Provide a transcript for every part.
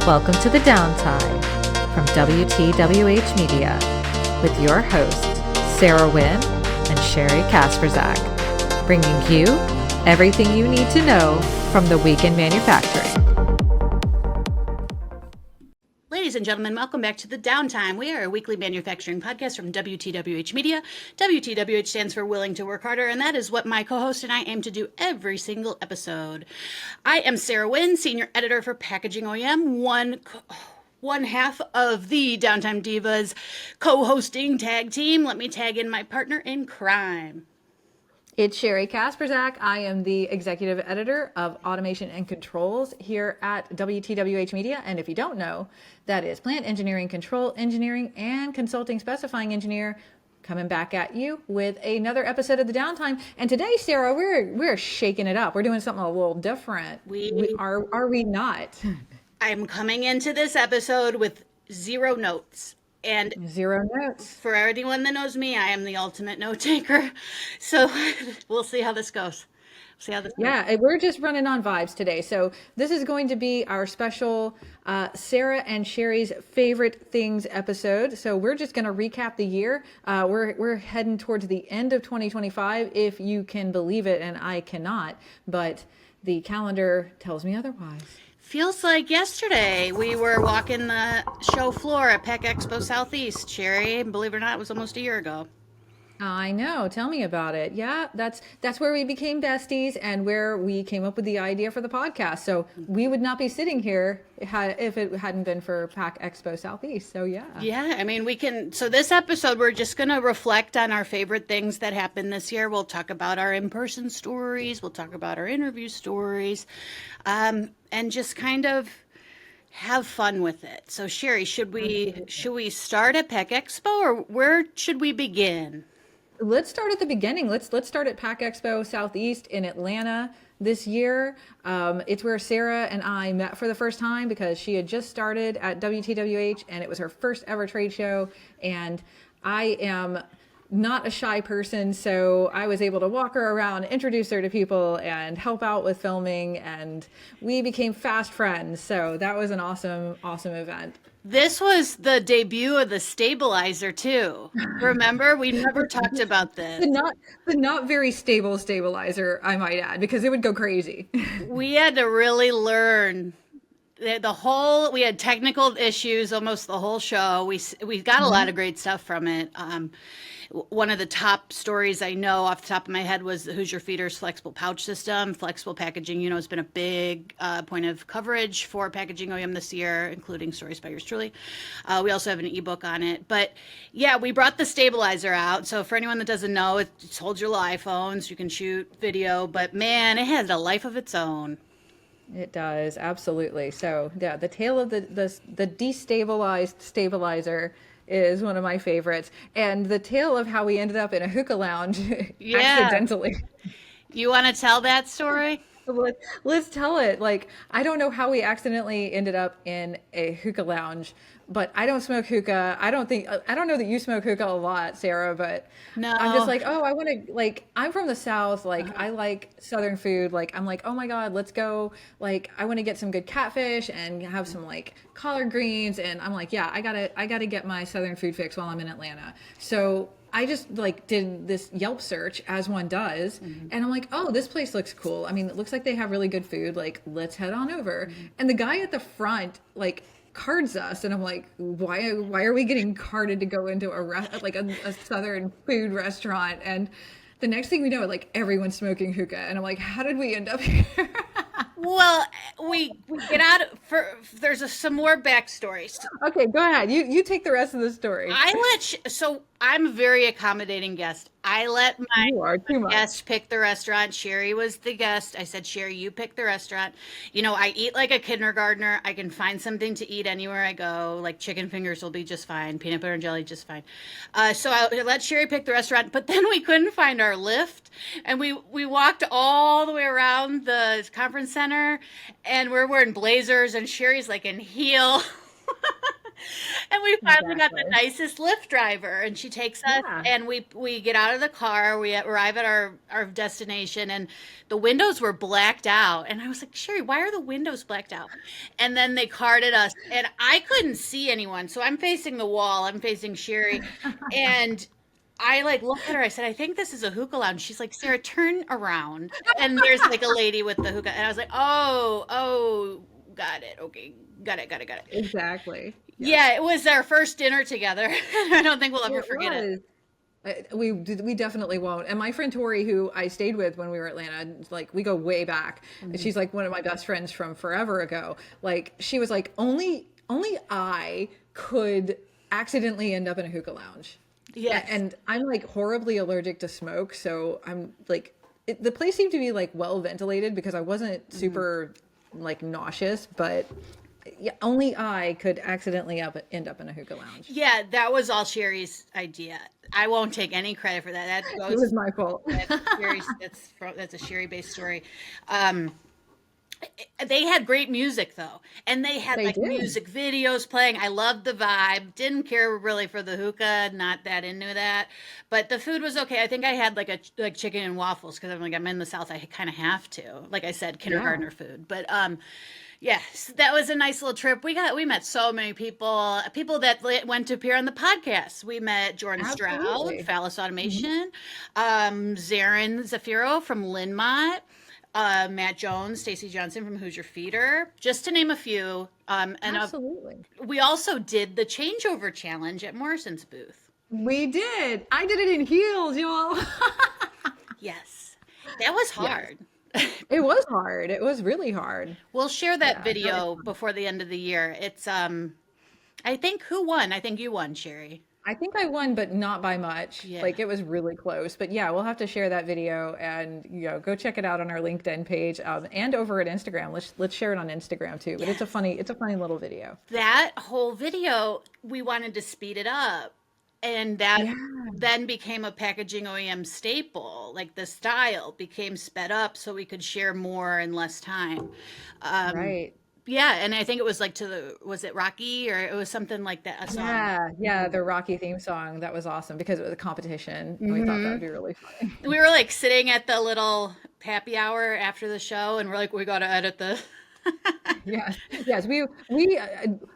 Welcome to the Downtime from WTWH Media with your hosts, Sarah Wynn and Sheri Kasprzak, bringing you everything you need to know from the week in manufacturing. Ladies and gentlemen, welcome back to the Downtime. We are a weekly manufacturing podcast from WTWH Media. WTWH stands for Willing to Work Harder, and that is what my co-host and I aim to do every single episode. I am Sarah Wynn, Senior Editor for Packaging OEM, one half of the Downtime Divas co-hosting tag team. Let me tag in my partner in crime. It's Sheri Kasprzak. I am the executive editor of Automation and Controls here at WTWH Media. And if you don't know, that is plant engineering, control engineering, and consulting specifying engineer coming back at you with another episode of the Downtime. And today, Sarah, we're shaking it up. We're doing something a little different. Are we not? I'm coming into this episode with zero notes. And zero notes. For anyone that knows me, I am the ultimate note taker. So we'll see how this goes. Yeah, we're just running on vibes today. So this is going to be our special Sarah and Sheri's favorite things episode. So we're just going to recap the year. We're heading towards the end of 2025, if you can believe it, and I cannot. But the calendar tells me otherwise. Feels like yesterday we were walking the show floor at Pack Expo Southeast, Sheri. Believe it or not, it was almost a year ago. I know. Tell me about it. Yeah, that's where we became besties and where we came up with the idea for the podcast. So we would not be sitting here if it hadn't been for Pack Expo Southeast. So yeah. Yeah, I mean, so this episode, we're just going to reflect on our favorite things that happened this year. We'll talk about our in-person stories. We'll talk about our interview stories, and just kind of have fun with it. So Sheri, should we start at Pack Expo, or where should we begin? Let's start at the beginning. Let's start at Pack Expo Southeast in Atlanta this year. It's where Sarah and I met for the first time because she had just started at WTWH and it was her first ever trade show. And I am not a shy person, so I was able to walk her around, introduce her to people, and help out with filming, and we became fast friends. So that was an awesome event. This was the debut of the stabilizer too. Remember, we never talked about this. The not very stable stabilizer, I might add, because it would go crazy. We had to really learn we had technical issues almost the whole show. We got a lot of great stuff from it. One of the top stories I know off the top of my head was the Hoosier Feeders flexible pouch system. Flexible packaging, has been a big point of coverage for Packaging OEM this year, including stories by yours truly. We also have an ebook on it. But yeah, we brought the stabilizer out. So for anyone that doesn't know, it holds your iPhones. You can shoot video. But man, it has a life of its own. It does, absolutely. So yeah, the tale of the destabilized stabilizer is one of my favorites, and the tale of how we ended up in a hookah lounge accidentally. You want to tell that story? Let's tell it. Like, I don't know how we accidentally ended up in a hookah lounge, but I don't smoke hookah. I don't know that you smoke hookah a lot, Sarah, but no. I'm just like, oh, I want to, I'm from the South. I like Southern food. I'm like, oh my God, let's go. I want to get some good catfish and have some collard greens. And I'm like, yeah, I gotta get my Southern food fix while I'm in Atlanta. So I just did this Yelp search as one does. And I'm like, oh, this place looks cool. I mean, it looks like they have really good food. Let's head on over. And the guy at the front, cards us. And I'm like, why are we getting carded to go into a Southern food restaurant? And the next thing we know, everyone's smoking hookah. And I'm like, how did we end up here? Well, we get out there's some more backstories. Okay, go ahead. You take the rest of the story. So I'm a very accommodating guest. I let my guest pick the restaurant. Sheri was the guest. I said, Sheri, you pick the restaurant. I eat like a kindergartner. I can find something to eat anywhere I go. Chicken fingers will be just fine. Peanut butter and jelly, just fine. So I let Sheri pick the restaurant. But then we couldn't find our lift. And we walked all the way around the conference center. And we're wearing blazers. And Sheri's in heel. And we finally got the Exactly. nicest Lyft driver, and she takes us, Yeah. and we get out of the car, we arrive at our destination, and the windows were blacked out. And I was like, Sherry, why are the windows blacked out? And then they carded us, and I couldn't see anyone. So I'm facing the wall, I'm facing Sherry, and I like looked at her. I said, I think this is a hookah lounge. She's like, Sarah, turn around. And there's like a lady with the hookah. And I was like, oh, got it. Okay, got it. Exactly. Yeah. Yeah, it was our first dinner together. I don't think we'll ever It forget it. was. We definitely won't. And my friend Tori, who I stayed with when we were in Atlanta, like we go way back, and she's like one of my best friends from forever ago. Like she was like, only I could accidentally end up in a hookah lounge. Yes. And I'm like horribly allergic to smoke, so I'm like, the place seemed to be like well ventilated because I wasn't super like nauseous, but yeah, only I could accidentally end up in a hookah lounge. Yeah, that was all Sherry's idea. I won't take any credit for that. That It goes was my fault. that's a Sherry based story. Um, they had great music though, and they had They like did. music videos playing. I loved the vibe. Didn't care really for the hookah. Not that into that, but the food was okay. I think I had like chicken and waffles because I'm in the South. I kind of have to. Like I said, kindergartner food. But yes, that was a nice little trip. We met so many people that went to appear on the podcast. We met Jordan Stroud, Absolutely. Phallus Automation, Zarin Zafiro from Linmont, Matt Jones, Stacy Johnson from Hoosier Feeder, just to name a few. And Absolutely. we also did the changeover challenge at Morrison's booth. We did. I did it in heels, y'all. Yes, that was hard. It was hard. It was really hard. We'll share that Yeah, video before the end of the year. It's I think who won? I think you won, Sherry. I think I won, but not by much. Yeah. Like it was really close. But yeah, we'll have to share that video and go check it out on our LinkedIn page and over at Instagram. Let's share it on Instagram too. But it's a funny little video. That whole video, we wanted to speed it up. And that then became a packaging OEM staple. Like the style became sped up so we could share more in less time. Right. Yeah, and I think it was like was it Rocky or it was something like that, a song. Yeah, the Rocky theme song. That was awesome because it was a competition. And we thought that would be really funny. We were like sitting at the little happy hour after the show and we're like, we got to edit the. Yes.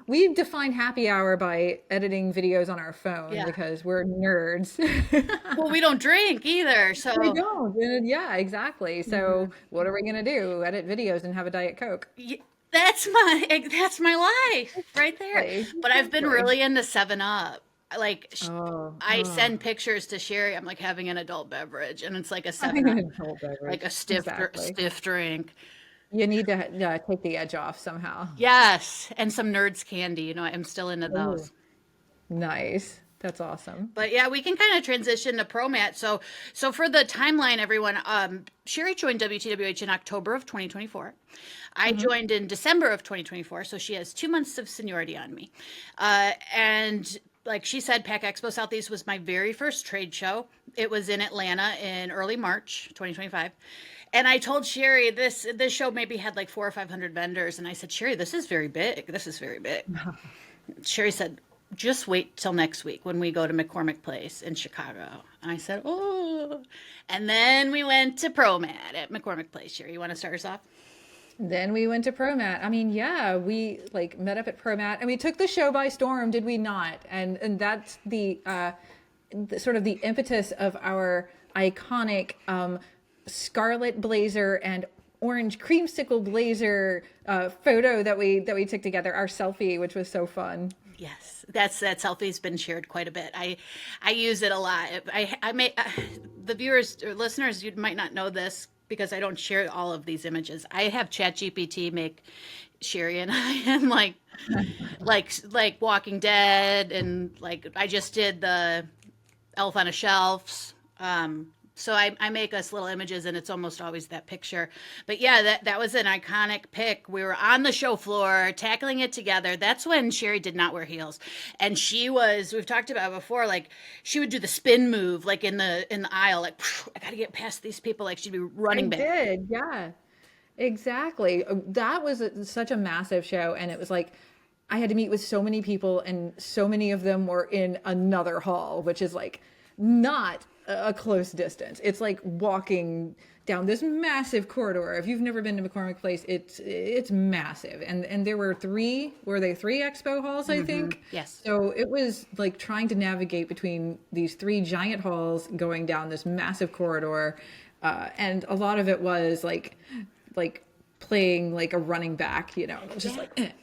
We define happy hour by editing videos on our phone because we're nerds. Well, we don't drink either, so We don't. Yeah, exactly. So what are we gonna do? Edit videos and have a Diet Coke? that's my life right there. Exactly. But I've been really into 7-Up. Like Oh, I send pictures to Sherry. I'm like having an adult beverage, and it's like a having 7-Up, an adult beverage. like a stiff Exactly. stiff drink. You need to take the edge off somehow. Yes, and some Nerds candy. You know, I'm still into those. Nice. That's awesome. But yeah, we can kind of transition to ProMat. So for the timeline, everyone, Sherry joined WTWH in October of 2024. I joined in December of 2024, so she has 2 months of seniority on me. And like she said, Pack Expo Southeast was my very first trade show. It was in Atlanta in early March 2025. And I told Sherry this show maybe had like 400 or 500 vendors, and I said, Sherry, this is very big. This is very big. Sherry said, just wait till next week when we go to McCormick Place in Chicago. And I said, oh. And then we went to ProMat at McCormick Place. Sherry, you want to start us off? Then we went to ProMat. I mean, yeah, we like met up at ProMat and we took the show by storm, did we not? And that's the sort of the impetus of our iconic scarlet blazer and orange creamsicle blazer photo that we took together, our selfie, which was so fun. Yes, that selfie's been shared quite a bit. I use it a lot. I may the viewers or listeners, you might not know this because I don't share all of these images. I have ChatGPT make Sherry and I and like Walking Dead, and like I just did the Elf on a Shelf. So I make us little images, and it's almost always that picture. But yeah, that was an iconic pic. We were on the show floor tackling it together. That's when Sherry did not wear heels, and we've talked about it before. Like she would do the spin move, like in the aisle, like I got to get past these people. Like she'd be running back. Did, yeah, exactly. That was such a massive show, and it was like I had to meet with so many people, and so many of them were in another hall, which is like not a close distance. It's like walking down this massive corridor. If you've never been to McCormick Place, it's massive. And there were three expo halls, I think. Yes. So it was like trying to navigate between these three giant halls going down this massive corridor. And a lot of it was like playing like a running back, just like.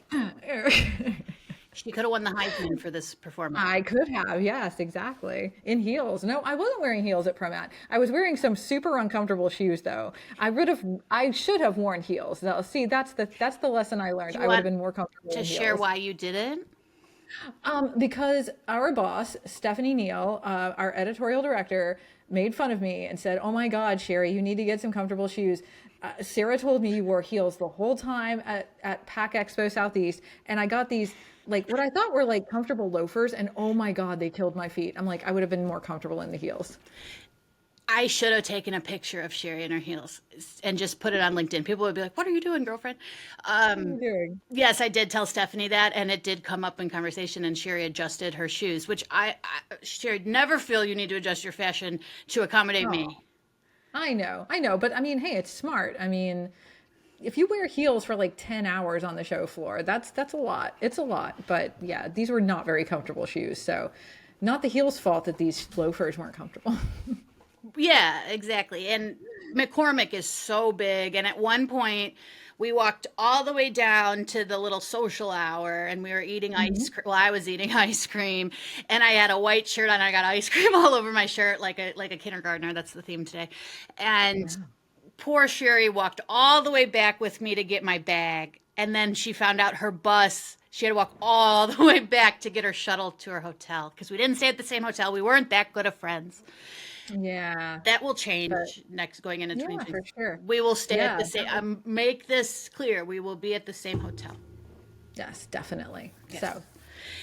She could have won the Heisman for this performance. I could have, yes, exactly. In heels. No, I wasn't wearing heels at Promat. I was wearing some super uncomfortable shoes, though. I should have worn heels. Now, see, that's the lesson I learned. I would have been more comfortable in heels. To share why you didn't? Because our boss, Stephanie Neal, our editorial director, made fun of me and said, "Oh my God, Sheri, you need to get some comfortable shoes. Sarah told me you wore heels the whole time at Pack Expo Southeast, and I got these like what I thought were like comfortable loafers, and oh my God, they killed my feet." I'm like, I would have been more comfortable in the heels. I should have taken a picture of Sheri in her heels and just put it on LinkedIn. People would be like, "What are you doing, girlfriend?" What are you doing? Yes, I did tell Stephanie that, and it did come up in conversation, and Sheri adjusted her shoes, which Sheri, never feel you need to adjust your fashion to accommodate me. I know. But I mean, hey, it's smart. I mean, if you wear heels for like 10 hours on the show floor, that's a lot. It's a lot. But yeah, these were not very comfortable shoes. So not the heels' fault that these loafers weren't comfortable. Yeah, exactly. And McCormick is so big. And at one point, we walked all the way down to the little social hour, and we were eating ice cream. Well, I was eating ice cream, and I had a white shirt on. And I got ice cream all over my shirt, like a kindergartner. That's the theme today. And poor Sheri walked all the way back with me to get my bag, and then she found out her bus. She had to walk all the way back to get her shuttle to her hotel because we didn't stay at the same hotel. We weren't that good of friends. Yeah. That will change going into 2020. For sure. We will stay at the same. Make this clear. We will be at the same hotel. Yes, definitely. Yes. So,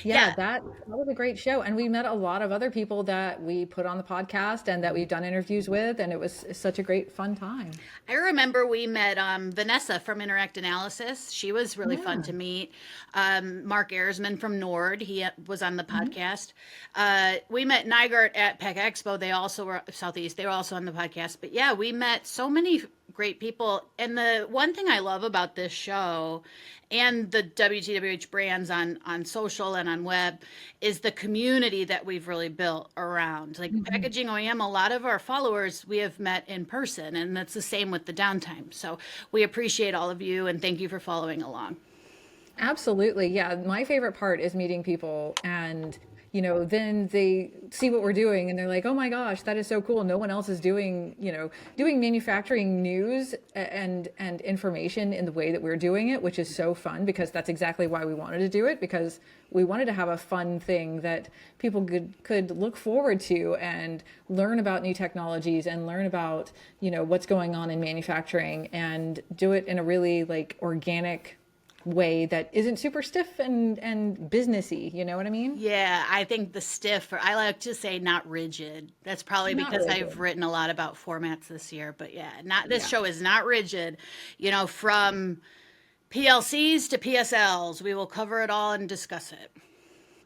that was a great show, and we met a lot of other people that we put on the podcast and that we've done interviews with, and it was such a great fun time. I remember we met Vanessa from Interact Analysis. She was really fun to meet. Mark Erzman from Nord, he was on the podcast. We met Nygaard at Pack Expo. They also were Southeast. They were also on the podcast. But yeah, we met so many great people. And the one thing I love about this show and the WTWH brands on social and on web is the community that we've really built around. Like Packaging OEM, a lot of our followers we have met in person, and that's the same with the Downtime. So we appreciate all of you, and thank you for following along. Absolutely. Yeah. My favorite part is meeting people, and then they see what we're doing and they're like, "Oh my gosh, that is so cool. No one else is doing manufacturing news and information in the way that we're doing it," which is so fun because that's exactly why we wanted to do it, because we wanted to have a fun thing that people could look forward to and learn about new technologies and learn about, what's going on in manufacturing and do it in a really like organic way that isn't super stiff and businessy. You know what I mean? Yeah, I think the stiff, or I like to say not rigid. That's probably because I've written a lot about formats this year. But yeah, this show is not rigid. From PLCs to PSLs, we will cover it all and discuss it.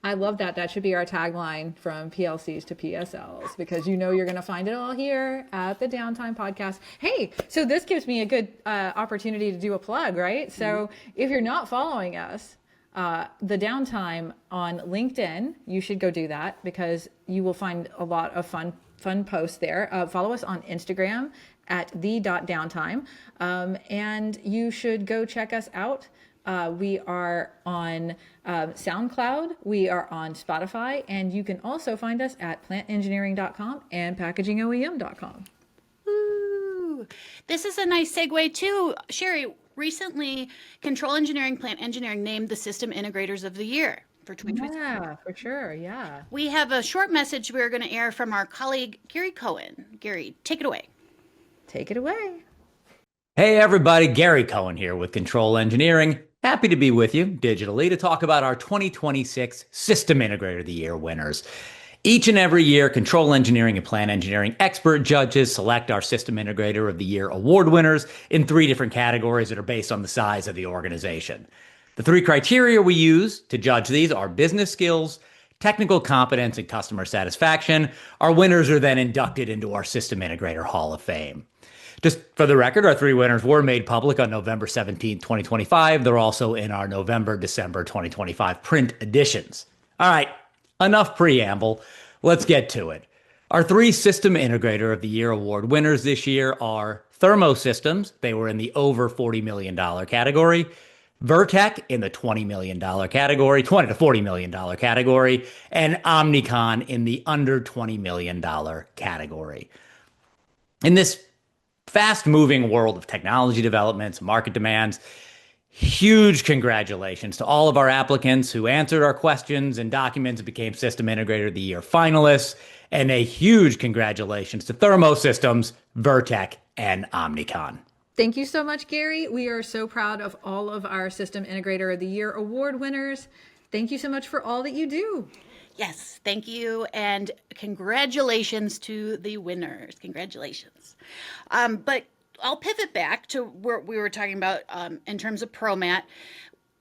I love that. That should be our tagline, from PLCs to PSLs, because you're going to find it all here at the Downtime podcast. Hey, so this gives me a good opportunity to do a plug, right? So if you're not following us, the Downtime on LinkedIn, you should go do that because you will find a lot of fun posts there. Follow us on Instagram at the.downtime. And you should go check us out. We are on SoundCloud, we are on Spotify, and you can also find us at plantengineering.com and packagingoem.com. Ooh, this is a nice segue too. Sheri, recently Control Engineering, Plant Engineering named the System Integrators of the Year for 2020. Yeah, for sure, yeah. We have a short message we're going to air from our colleague, Gary Cohen. Gary, take it away. Take it away. Hey everybody, Gary Cohen here with Control Engineering. Happy to be with you digitally to talk about our 2026 System Integrator of the Year winners. Each and every year, Control Engineering and Plant Engineering expert judges select our System Integrator of the Year award winners in 3 different categories that are based on the size of the organization. The three criteria we use to judge these are business skills, technical competence, and customer satisfaction. Our winners are then inducted into our System Integrator Hall of Fame. Just for the record, our three winners were made public on November 17th, 2025. They're also in our November, December 2025 print editions. All right, enough preamble. Let's get to it. Our three System Integrator of the Year award winners this year are Thermo Systems. They were in the over $40 million category. Vertec in the $20 million category, $20 to $40 million category, and Omnicon in the under $20 million category. In this fast-moving world of technology developments, market demands, huge congratulations to all of our applicants who answered our questions and documents and became System Integrator of the Year finalists, and a huge congratulations to Thermo Systems, Vertec, and Omnicon. Thank you so much, Gary. We are so proud of all of our System Integrator of the Year award winners. Thank you so much for all that you do. Yes, thank you, and congratulations to the winners. Congratulations. But I'll pivot back to what we were talking about in terms of ProMat.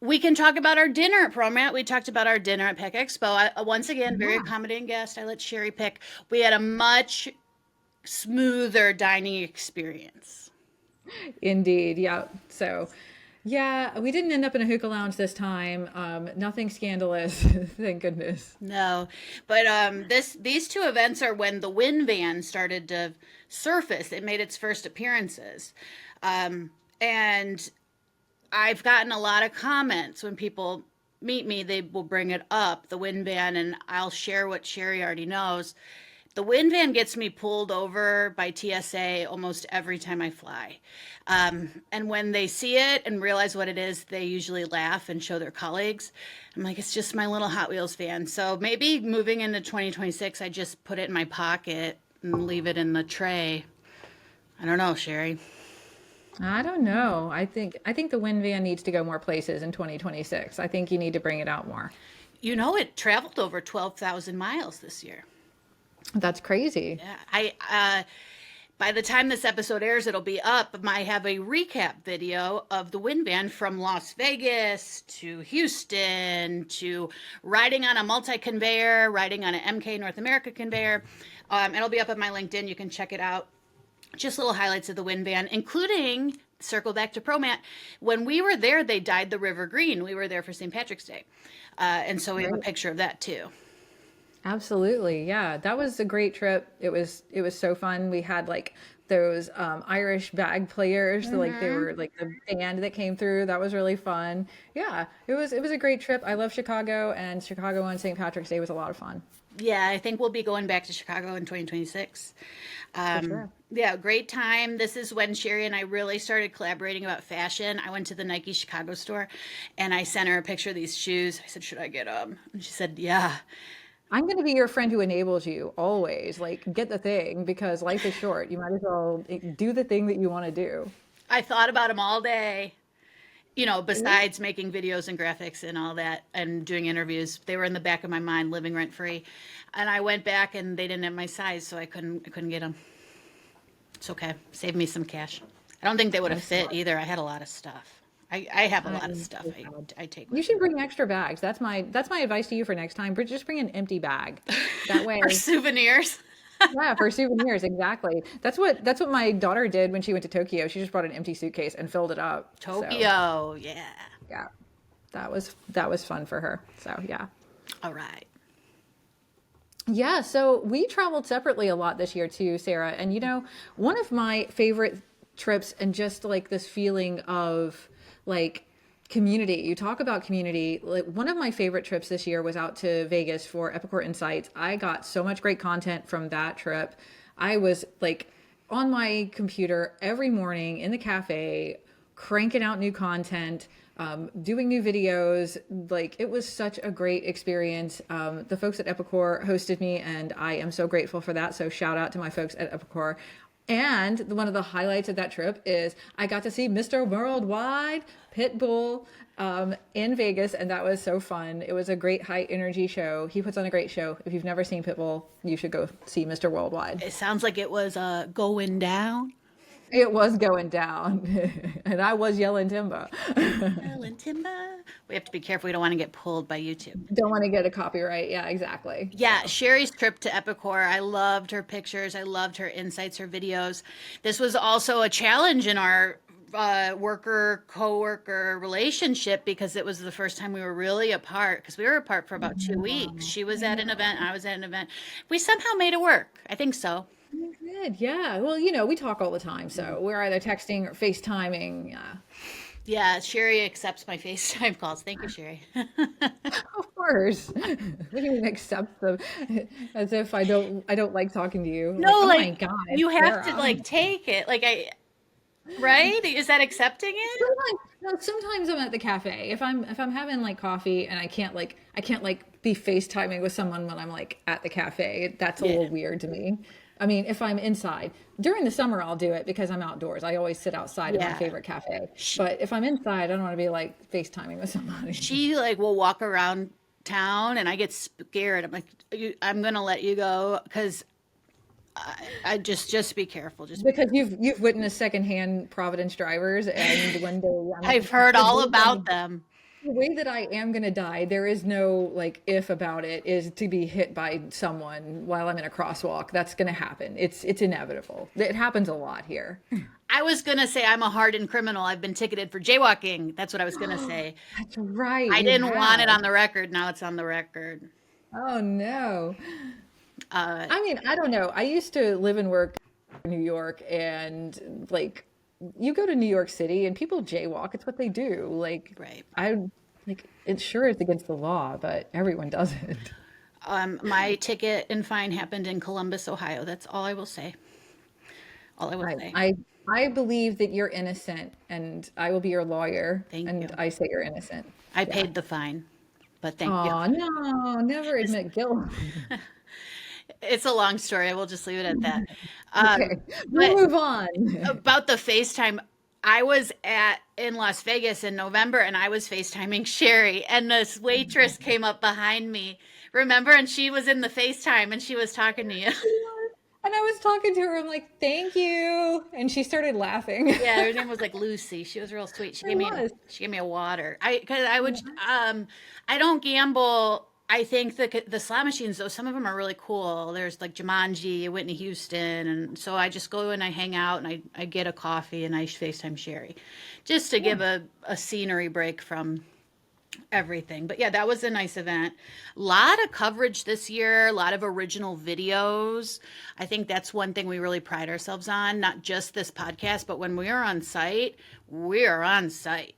We can talk about our dinner at ProMat. We talked about our dinner at Pack Expo. Once again, very accommodating guest. I let Sheri pick. We had a much smoother dining experience. Indeed. Yeah. So, yeah, we didn't end up in a hookah lounge this time. Nothing scandalous. Thank goodness. No, but these two events are when the Wynn van started to surface. It made its first appearances. And I've gotten a lot of comments when people meet me, they will bring it up, the Wynn van, and I'll share what Sheri already knows. The Wynn van gets me pulled over by TSA almost every time I fly. And when they see it and realize what it is, they usually laugh and show their colleagues. I'm like, it's just my little Hot Wheels van. So maybe moving into 2026, I just put it in my pocket and leave it in the tray. I don't know, Sheri. I don't know. I think the Wynn van needs to go more places in 2026. I think you need to bring it out more. You know, it traveled over 12,000 miles this year. That's crazy. Yeah, by the time this episode airs, it'll be up. I have a recap video of the Wynn van from Las Vegas to Houston to riding on a multi-conveyor, riding on an MK North America conveyor. It'll be up on my LinkedIn. You can check it out. Just little highlights of the Wynn van, including, circle back to ProMat, when we were there, they dyed the river green. We were there for St. Patrick's Day. And so we have a picture of that too. Absolutely. Yeah. That was a great trip. It was so fun. We had like those Irish bag players. So, like they were like the band that came through. That was really fun. Yeah. It was a great trip. I love Chicago, and Chicago on St. Patrick's Day was a lot of fun. Yeah, I think we'll be going back to Chicago in 2026. Sure. Yeah, great time. This is when Sheri and I really started collaborating about fashion. I went to the Nike Chicago store and I sent her a picture of these shoes. I said, should I get them? And she said, yeah. I'm going to be your friend who enables you always. Like, get the thing, because life is short. You might as well do the thing that you want to do. I thought about them all day. You know, besides making videos and graphics and all that and doing interviews, they were in the back of my mind, living rent free. And I went back and they didn't have my size, so I couldn't get them. It's okay. Saved me some cash. I don't think they would have fit either. I had a lot of stuff. I have a lot of stuff I take. You should bring extra bags. That's my advice to you for next time. Just bring an empty bag. That way. For souvenirs. Yeah, for souvenirs, exactly. That's what my daughter did when she went to Tokyo. She just brought an empty suitcase and filled it up. Tokyo, yeah. Yeah. That was fun for her. So, yeah. All right. Yeah, so we traveled separately a lot this year too, Sarah. And you know, one of my favorite trips, and just like this feeling of like community. You talk about community. Like, one of my favorite trips this year was out to Vegas for Epicor Insights. I got so much great content from that trip. I was like on my computer every morning in the cafe, cranking out new content, doing new videos. Like, it was such a great experience. The folks at Epicor hosted me, and I am so grateful for that. So shout out to my folks at Epicor. And one of the highlights of that trip is I got to see Mr. Worldwide Pitbull in Vegas, and that was so fun. It was a great high energy show. He puts on a great show. If you've never seen Pitbull, you should go see Mr. Worldwide. It sounds like it was going down. It was going down, and I was yelling timber. and timber. We have to be careful. We don't want to get pulled by YouTube. Don't want to get a copyright. Yeah, exactly. Yeah, Sheri's trip to Epicor. I loved her pictures. I loved her insights, her videos. This was also a challenge in our worker co-worker relationship because it was the first time we were really apart, because we were apart for about 2 weeks. She was at an event, I was at an event. We somehow made it work. I think so. Good. Yeah. Well, we talk all the time, so we're either texting or FaceTiming. Yeah, Sheri accepts my FaceTime calls. Thank you, Sheri. Of course. What do you mean accept them as if I don't like talking to you? No, oh like, my God, you have Sarah. to like take it. Like right? Is that accepting it? Sometimes I'm at the cafe. If I'm having like coffee and I can't be FaceTiming with someone when I'm like at the cafe. That's a little weird to me. I mean, if I'm inside during the summer, I'll do it because I'm outdoors. I always sit outside at my favorite cafe. But if I'm inside, I don't want to be like FaceTiming with somebody. She like will walk around town and I get scared. I'm like, I'm going to let you go because I just be careful. Just because you've witnessed secondhand Providence drivers, and one day I've heard all about them. The way that I am going to die, there is no like if about it, is to be hit by someone while I'm in a crosswalk. That's going to happen. It's inevitable. It happens a lot here. I was going to say I'm a hardened criminal. I've been ticketed for jaywalking. That's what I was going to say. That's right. I didn't want it on the record. Now it's on the record. Oh, no. I mean, I don't know. I used to live and work in New York, and like you go to New York City and people jaywalk. It's what they do. Like, right. It's sure it's against the law, but everyone does it. My ticket and fine happened in Columbus, Ohio. That's all I will say. All I will say. I believe that you're innocent, and I will be your lawyer. Thank you. I say you're innocent. I paid the fine, but thank you. Oh, no, never admit guilt. It's a long story. I will just leave it at that. Okay, we'll move on. About the FaceTime, I was in Las Vegas in November, and I was FaceTiming Sheri, and this waitress came up behind me. Remember? And she was in the FaceTime, and she was talking to you. And I was talking to her. I'm like, "Thank you," and she started laughing. Yeah, her name was like Lucy. She was real sweet. She gave me a water. I don't gamble. I think the slot machines, though, some of them are really cool. There's like Jumanji, Whitney Houston, and so I just go and I hang out and I get a coffee and I FaceTime Sheri, just to give a scenery break from everything. But yeah, that was a nice event. A lot of coverage this year, a lot of original videos. I think that's one thing we really pride ourselves on, not just this podcast, but when we are on site, we are on site.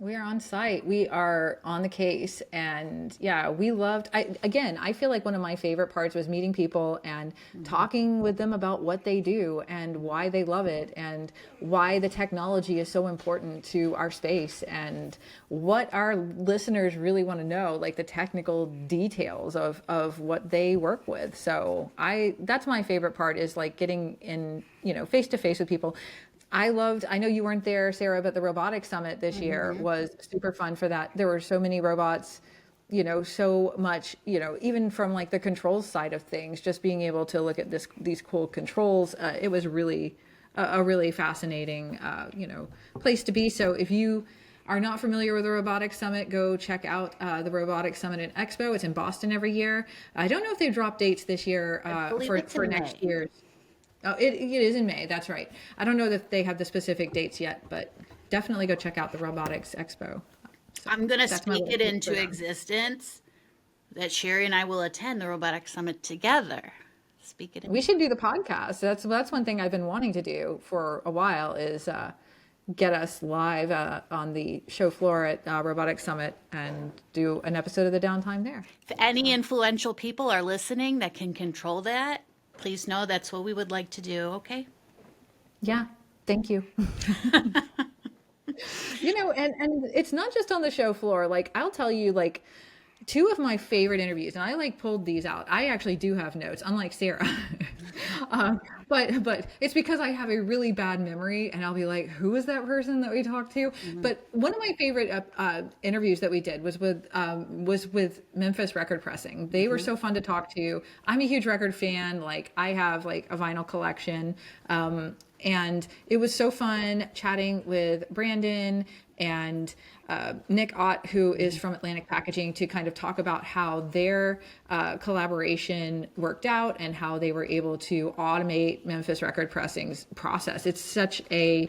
We are on site. We are on the case. And yeah, we loved, I feel like one of my favorite parts was meeting people and talking with them about what they do and why they love it and why the technology is so important to our space and what our listeners really want to know, like the technical details of what they work with. So that's my favorite part, is like getting in, face to face with people. I know you weren't there, Sarah, but the robotics summit this year was super fun for that. There were so many robots, so much, even from like the controls side of things, just being able to look at these cool controls. It was really a really fascinating, place to be. So if you are not familiar with the Robotics Summit, go check out the Robotics Summit and Expo. It's in Boston every year. I don't know if they dropped dates this year for next year's. Oh, it is in May. That's right. I don't know that they have the specific dates yet, but definitely go check out the Robotics Expo. So I'm going to speak it into existence that Sheri and I will attend the Robotics Summit together. Speak it. We should do the podcast. That's one thing I've been wanting to do for a while, is get us live on the show floor at Robotics Summit and do an episode of the Downtime there. If any influential people are listening that can control that, please know that's what we would like to do, okay? Yeah, thank you. And it's not just on the show floor. Like, I'll tell you, like, two of my favorite interviews, and I like pulled these out. I actually do have notes, unlike Sarah. but it's because I have a really bad memory, and I'll be like, who is that person that we talked to? But one of my favorite interviews that we did was with Memphis Record Pressing. They were so fun to talk to. I'm a huge record fan. Like, I have like a vinyl collection, and it was so fun chatting with Brandon and Nick Ott, who is from Atlantic Packaging, to kind of talk about how their collaboration worked out and how they were able to automate Memphis Record Pressing's process. It's such a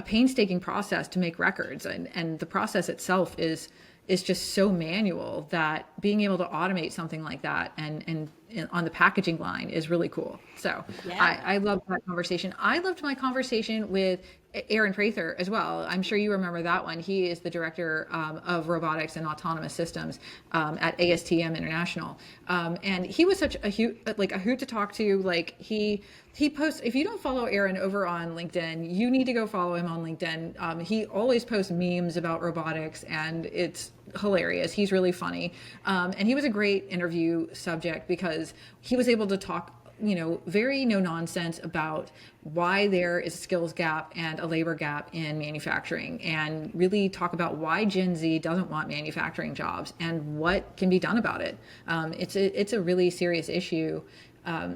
painstaking process to make records, and the process itself is just so manual that being able to automate something like that and on the packaging line is really cool. So yeah. I loved that conversation. I loved my conversation with Aaron Prather as well. I'm sure you remember that one. He is the director of robotics and autonomous systems at ASTM International. And he was such a hoot to talk to. Like, he posts, if you don't follow Aaron over on LinkedIn, you need to go follow him on LinkedIn. He always posts memes about robotics, and it's hilarious. He's really funny. And he was a great interview subject because he was able to talk very no nonsense about why there is a skills gap and a labor gap in manufacturing, and really talk about why Gen Z doesn't want manufacturing jobs and what can be done about it. It's a really serious issue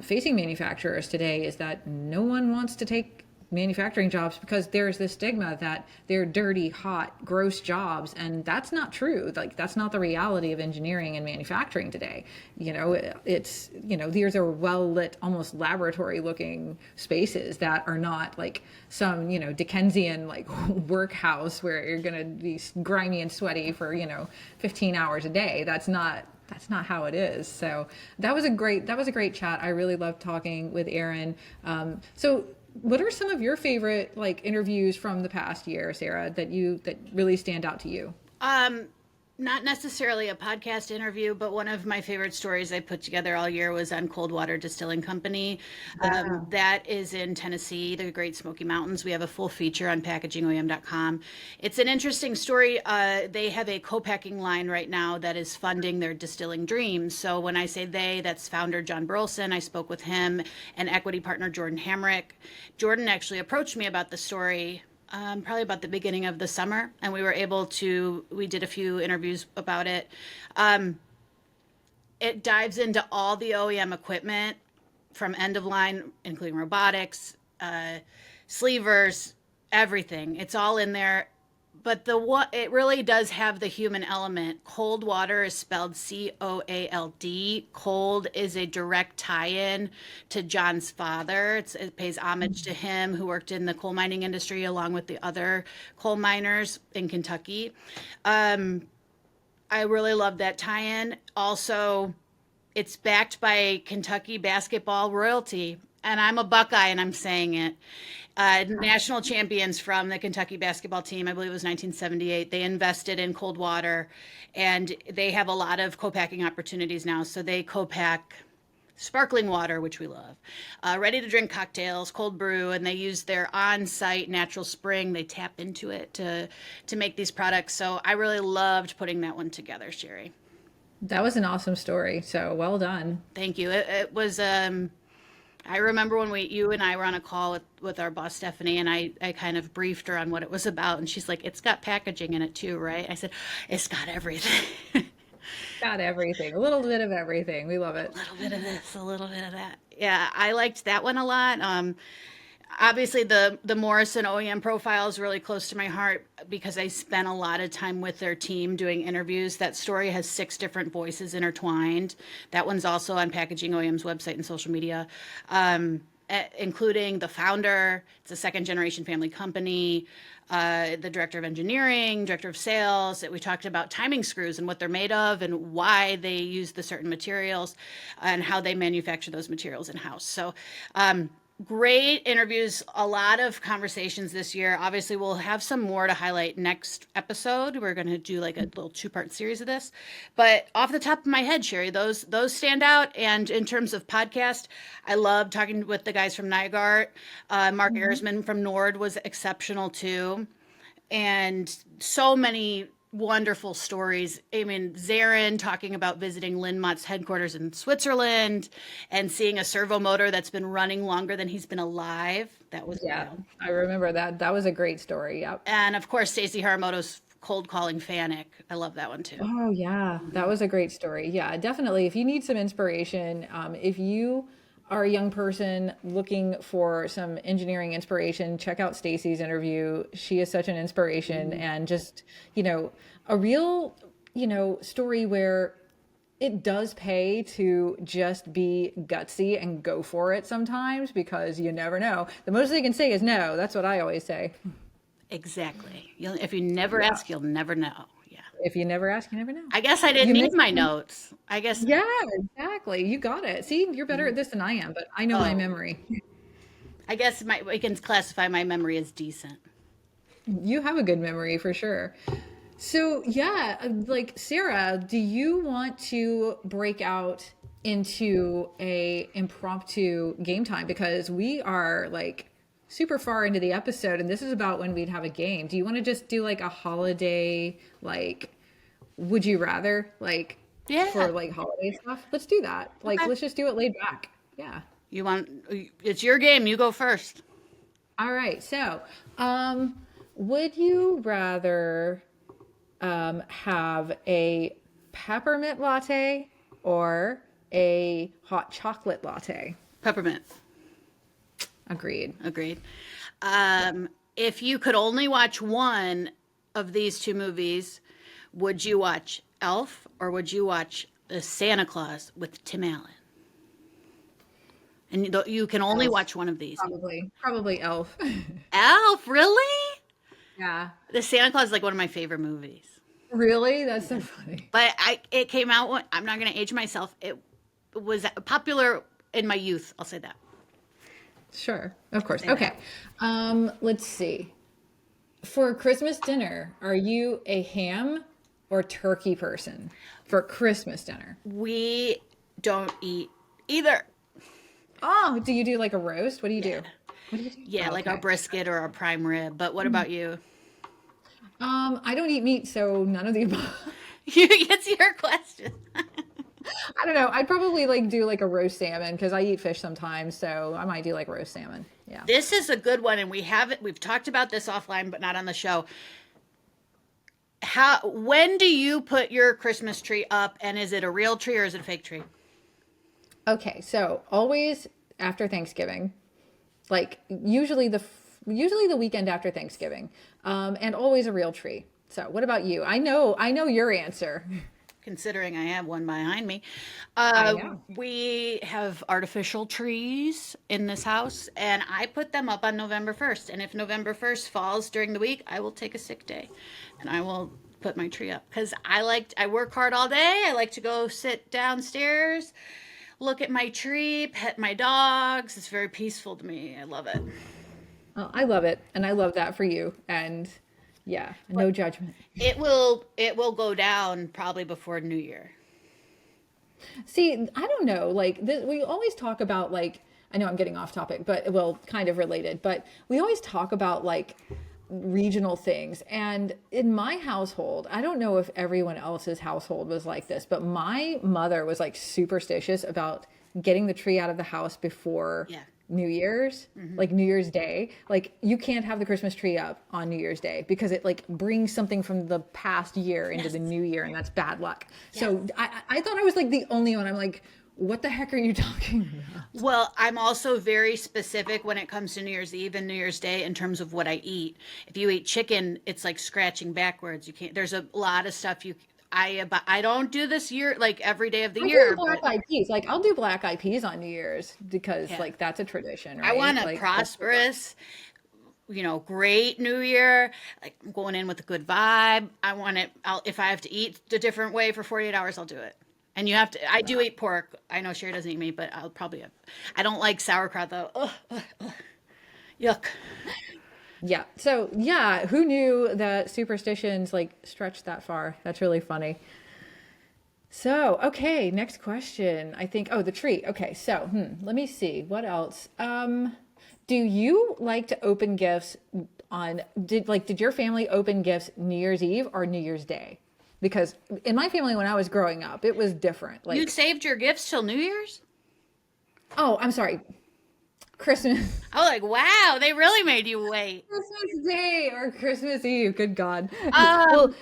facing manufacturers today, is that no one wants to take manufacturing jobs because there's this stigma that they're dirty, hot, gross jobs, and that's not true. Like, that's not the reality of engineering and manufacturing today. It's these are well lit, almost laboratory looking spaces that are not like some Dickensian like workhouse where you're gonna be grimy and sweaty for 15 hours a day. That's not how it is. So that was a great chat. I really loved talking with Aaron. So what are some of your favorite interviews from the past year, Sarah, that really stand out to you? Not necessarily a podcast interview, but one of my favorite stories I put together all year was on Coldwater Distilling Company. Wow. That is in Tennessee, the Great Smoky Mountains. We have a full feature on packagingoem.com. It's an interesting story. They have a co-packing line right now that is funding their distilling dreams. So when I say they, that's founder John Burleson. I spoke with him and equity partner Jordan Hamrick. Jordan actually approached me about the story probably about the beginning of the summer, and we did a few interviews about it. It dives into all the OEM equipment from end of line, including robotics, sleevers, everything. It's all in there. But it really does have the human element. Coldwater is spelled C-O-A-L-D. Cold is a direct tie-in to John's father. It pays homage to him, who worked in the coal mining industry along with the other coal miners in Kentucky. I really love that tie-in. Also, it's backed by Kentucky basketball royalty. And I'm a Buckeye, and I'm saying it. National champions from the Kentucky basketball team, I believe it was 1978. They invested in Coldwater, and they have a lot of co-packing opportunities now. So they co-pack sparkling water, which we love, ready-to-drink cocktails, cold brew, and they use their on-site natural spring. They tap into it to make these products. So I really loved putting that one together, Sheri. That was an awesome story. So well done. Thank you. It was... I remember when you and I were on a call with our boss, Stephanie, and I kind of briefed her on what it was about. And she's like, it's got packaging in it too, right? I said, it's got everything. Got everything. A little bit of everything. We love it. A little bit of this, a little bit of that. Yeah, I liked that one a lot. Obviously, the Morrison OEM profile is really close to my heart because I spent a lot of time with their team doing interviews. That story has 6 different voices intertwined. That one's also on Packaging OEM's website and social media, including the founder. It's a second-generation family company, the director of engineering, director of sales. We talked about timing screws and what they're made of and why they use the certain materials and how they manufacture those materials in-house. So, great interviews, a lot of conversations this year. Obviously, we'll have some more to highlight next episode. We're going to do like a little 2-part series of this. But off the top of my head, Sheri, those stand out. And in terms of podcast, I love talking with the guys from Nygaard. Mark Erisman from Nord was exceptional too. And so many wonderful stories. I mean, Zarin talking about visiting Linmott's headquarters in Switzerland and seeing a servo motor that's been running longer than he's been alive. That was Yeah, wild. I remember that. That was a great story. Yep. And of course, Stacey Haramoto's cold calling Fanuc. I love that one too. Oh yeah, that was a great story. Yeah, definitely. If you need some inspiration, if you are a young person looking for some engineering inspiration, check out Stacy's interview. She is such an inspiration and just, a real, story where it does pay to just be gutsy and go for it sometimes because you never know. The most they can say is no. That's what I always say. Exactly. If you never ask, you'll never know. Yeah. If you never ask, you never know. I guess I didn't need my notes. I guess. Yeah, exactly. You got it. See, you're better at this than I am, but I know my memory. I guess we can classify my memory as decent. You have a good memory for sure. So yeah, like Sarah, do you want to break out into a impromptu game time? Because we are like super far into the episode and this is about when we'd have a game. Do you want to just do like a holiday, like, would you rather, like, for like holiday stuff? Let's do that. Like, let's just do it laid back. Yeah. It's your game. You go first. All right. So, would you rather have a peppermint latte or a hot chocolate latte? Peppermint. Agreed. If you could only watch one of these two movies, would you watch Elf or would you watch The Santa Claus with Tim Allen? And you can only watch one of these. Probably Elf. Elf, really? Yeah. The Santa Claus is like one of my favorite movies. Really? That's so funny. But it came out when, I'm not going to age myself. It was popular in my youth. I'll say that. Sure. Of course. Okay. Let's see. For Christmas dinner, are you a ham or turkey person for Christmas dinner? We don't eat either. Oh, do you do like a roast? What do you do? What do you do? Yeah, like our brisket or our prime rib. But what about you? I don't eat meat, so none of the above. It's your question. I don't know. I'd probably like do like a roast salmon because I eat fish sometimes, so I might do like roast salmon. Yeah. This is a good one, and we've talked about this offline, but not on the show. When do you put your Christmas tree up, and is it a real tree or is it a fake tree? Okay, so always after Thanksgiving, like usually the weekend after Thanksgiving, and always a real tree. So what about you? I know your answer. Considering I have one behind me. I know. We have artificial trees in this house, and I put them up on November 1st. And if November 1st falls during the week, I will take a sick day, and I will put my tree up. Because I work hard all day. I like to go sit downstairs, look at my tree, pet my dogs. It's very peaceful to me. I love it. Oh, I love it, and I love that for you. And yeah, no judgment. It will go down probably before New Year. See, I don't know. Like we always talk about like, I know I'm getting off topic, but well, kind of related. But we always talk about like regional things. And in my household, I don't know if everyone else's household was like this, but my mother was like superstitious about getting the tree out of the house before New Year's, like New Year's Day. Like you can't have the Christmas tree up on New Year's Day because it like brings something from the past year into the new year, and that's bad luck. So I thought I was like the only one. I'm like, what the heck are you talking about? Well, I'm also very specific when it comes to New Year's Eve and New Year's Day in terms of what I eat. If you eat chicken, it's like scratching backwards. You can't. There's a lot of stuff I don't do this year, like every day of the year. Do black eyed peas. Like I'll do black eyed peas on New Year's because like that's a tradition, right? I want a like, prosperous, great New Year. Like I'm going in with a good vibe. I want it. If I have to eat a different way for 48 hours, I'll do it. And you have to. I do eat pork. I know Sheri doesn't eat meat, but I'll probably have. I don't like sauerkraut though. Yuck. Yeah. So yeah, who knew that superstitions like stretched that far? That's really funny. So, okay, next question. I think, the tree. Okay. So, let me see. What else? Do you like to open gifts did your family open gifts New Year's Eve or New Year's Day? Because in my family, when I was growing up, it was different. Like, You saved your gifts till New Year's? oh, I'm sorry, Christmas. I was like, wow, they really made you wait. Christmas Day or Christmas Eve. Good God. Um, Well,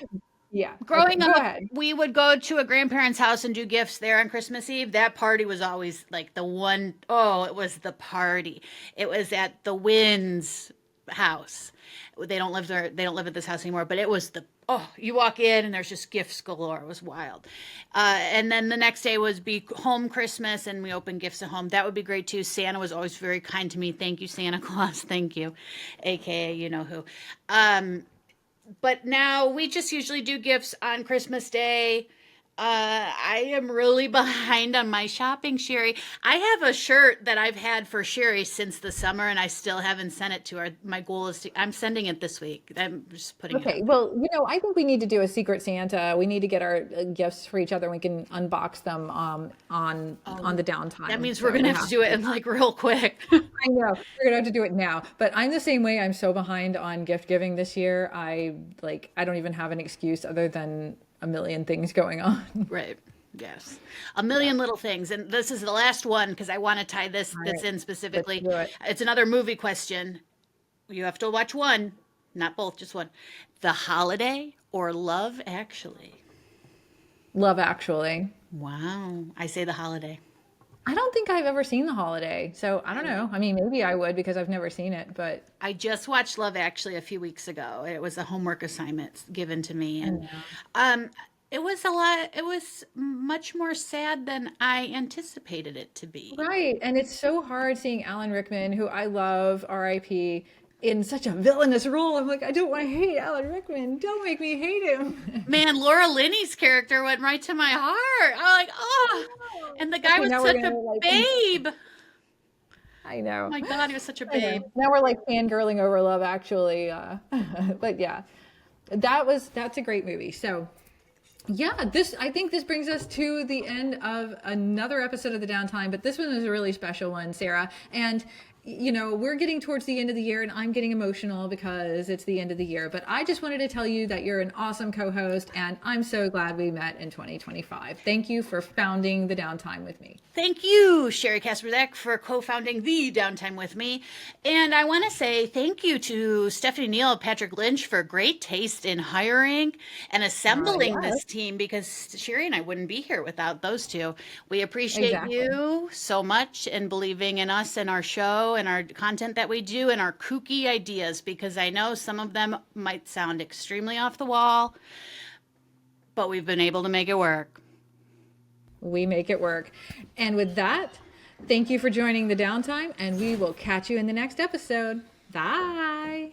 yeah. Growing Okay, go up, ahead. we would go to a grandparent's house and do gifts there on Christmas Eve. That party was always like the one, oh, it was the party. It was at the Wynn's house. They don't live there. They don't live at this house anymore, but it was oh, you walk in and there's just gifts galore. It was wild. And then the next day was be home Christmas and we opened gifts at home. That would be great too. Santa was always very kind to me. Thank you, Santa Claus. Thank you. AKA, you know who. But now we just usually do gifts on Christmas Day. I am really behind on my shopping, Sheri. I have a shirt that I've had for Sheri since the summer, and I still haven't sent it to her. My goal is I'm sending it this week. I'm just putting it Okay, up. well, I think we need to do a Secret Santa. We need to get our gifts for each other. And we can unbox them on the downtime. That means So we're gonna we have to do it in like real quick. I know we're gonna have to do it now, but I'm the same way. I'm so behind on gift giving this year. I don't even have an excuse other than a million things going on. Right. Yes. A million little things. And this is the last one because I want to tie this right. in specifically. Let's do it. It's another movie question. You have to watch one, not both, just one. The Holiday or Love Actually? Love Actually. Wow. I say The Holiday. I don't think I've ever seen The Holiday, so I don't know. I mean, maybe I would because I've never seen it, but I just watched Love Actually a few weeks ago. It was a homework assignment given to me, and it was a lot. It was much more sad than I anticipated it to be. right. And it's so hard seeing Alan Rickman, who I love, R.I.P., in such a villainous role. I'm like, I don't want to hate Alan Rickman. Don't make me hate him. Man, Laura Linney's character went right to my heart. I'm like, oh, and the guy Okay, was now we're such a gonna, like, babe. I know. Oh my God, he was such a I know. babe. Now we're like fangirling over Love Actually. But yeah, that's a great movie. So yeah, I think this brings us to the end of another episode of the Downtime, but this one is a really special one, Sarah. And we're getting towards the end of the year and I'm getting emotional because it's the end of the year, but I just wanted to tell you that you're an awesome co-host and I'm so glad we met in 2025. Thank you for founding the Downtime with me. Thank you, Sheri Kasprzak, for co-founding the Downtime with me. And I want to say thank you to Stephanie Neal and Patrick Lynch for great taste in hiring and assembling this team, because Sheri and I wouldn't be here without those two. We appreciate you so much and believing in us and our show and our content that we do and our kooky ideas, because I know some of them might sound extremely off the wall, but we've been able to make it work. We make it work. And with that, thank you for joining the Downtime, and we will catch you in the next episode. Bye.